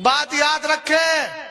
बात याद रखें,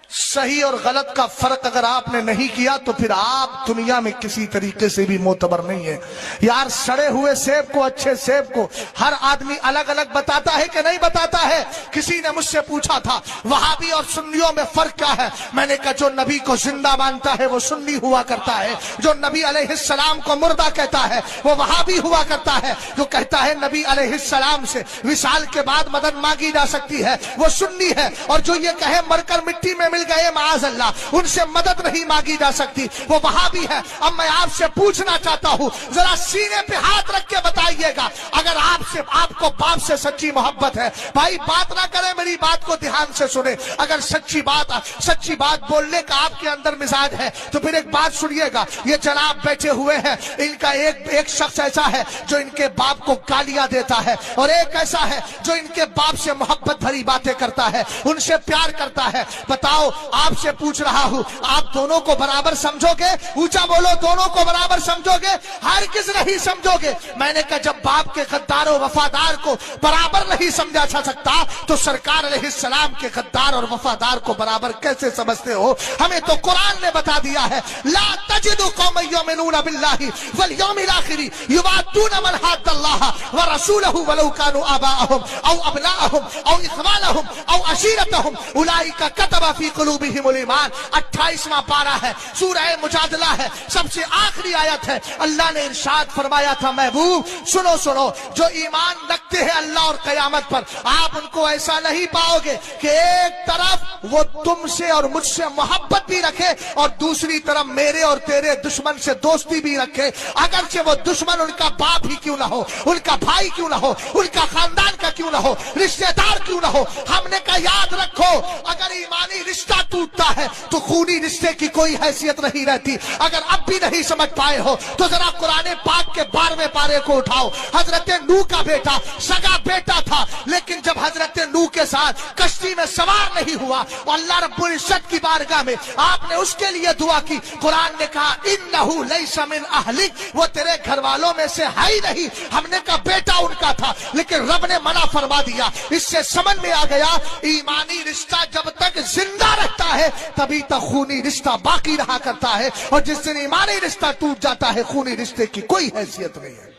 सही और गलत का फर्क अगर आपने नहीं किया तो फिर आप दुनिया में किसी तरीके से भी मोतबर नहीं है। यार सड़े हुए सेब को, अच्छे सेब को हर आदमी अलग अलग बताता है कि नहीं बताता है। किसी ने मुझसे पूछा था वहाबी और सुन्नियों में फर्क क्या है। मैंने कहा जो नबी को जिंदा मानता है वो सुन्नी हुआ करता है, जो नबी अलैहिस्सलाम को मुर्दा कहता है वो वहाबी हुआ करता है, जो कहता है नबी अलैहिस्सलाम से विसाल के बाद मदद मांगी जा सकती है वो सुन्नी है, और जो ये कहे मरकर मिट्टी में मिल गए माज़ अल्लाह उनसे मदद नहीं मांगी जा सकती वो वहाबी है। अब मैं आपसे पूछना चाहता हूं, जरा सीने पे हाथ रख के बताइएगा, अगर आपको बाप से सच्ची मोहब्बत है, भाई बात ना करें, मेरी बात को ध्यान से सुने, अगर सच्ची बात बोलने का आपके अंदर मिजाज है तो फिर एक बात सुनिएगा। ये जनाब बैठे हुए हैं, इनका एक शख्स ऐसा है जो इनके बाप को गालियां देता है, और एक ऐसा है जो इनके बाप से मोहब्बत भरी बातें करता है, उनसे प्यार करता है। बताओ, आपसे पूछ रहा हूं, आप दोनों को बराबर समझोगे? ऊंचा बोलो, दोनों को बराबर समझोगे? हर किस नहीं समझोगे। मैंने कहा जब बाप के गद्दार और वफादार को बराबर नहीं समझा जा सकता तो सरकार अलैहिस्सलाम के गद्दार और वफादार को बराबर कैसे समझते हो? हमें तो कुरान ने बता दिया है, ला तजिदु कौमन युमिनूना बिल्लाहि वल यौमिल आखिर युवादूना मन हद्दल्लाह व रसूलहु वलौ कानू आबाअहुम औ अबनाअहुम औ इख्वानहुम औ अशीरतहुम उलाइका कतबा फी कुलूबिहिमुल ईमान। 28वां पारा है, सूरह मुजादला है, सबसे आखिरी आयत है। अल्लाह ने इरशाद फरमाया था, महबूब सुनो सुनो, जो ईमान रखते हैं अल्लाह और कयामत पर, आप उनको ऐसा नहीं पाओगे कि एक तरफ वो तुमसे और मुझसे मोहब्बत भी रखे और दूसरी तरफ मेरे और तेरे दुश्मन से दोस्ती भी रखे, अगरचे वो दुश्मन उनका बाप ही क्यों ना हो, उनका भाई क्यों ना हो, उनका खानदान का क्यों ना हो, रिश्तेदार क्यों ना हो। हमने कहा याद रखो, अगर ईमानी रिश्ता टूटता है तो खूनी रिश्ते की कोई हैसियत नहीं रहती। अगर अब भी नहीं समझ पाए हो तो जरा कुरान पाक के 12वें पारे को उठाओ। हजरत नूह का बेटा सगा बेटा था, लेकिन जब हजरत नूह के साथ कश्ती में सवार नहीं हुआ, अल्लाह रब्बुल इज्जत की बारगाह में आपने उसके लिए दुआ की। कुरान ने कहा इन्नहु लैसा मिन अहलिक, वो तेरे घर वालों में से है ही नहीं। हमने कहा बेटा उनका था, लेकिन रब ने मना फरमा दिया। इससे समझ में आ गया ईमानी रिश्ता जब तक जिंदा रहता है तभी तक खूनी रिश्ता बाकी रहा करता है, और जिस दिन ईमानी रिश्ता टूट जाता है खूनी रिश्ते की कोई हैसियत नहीं है।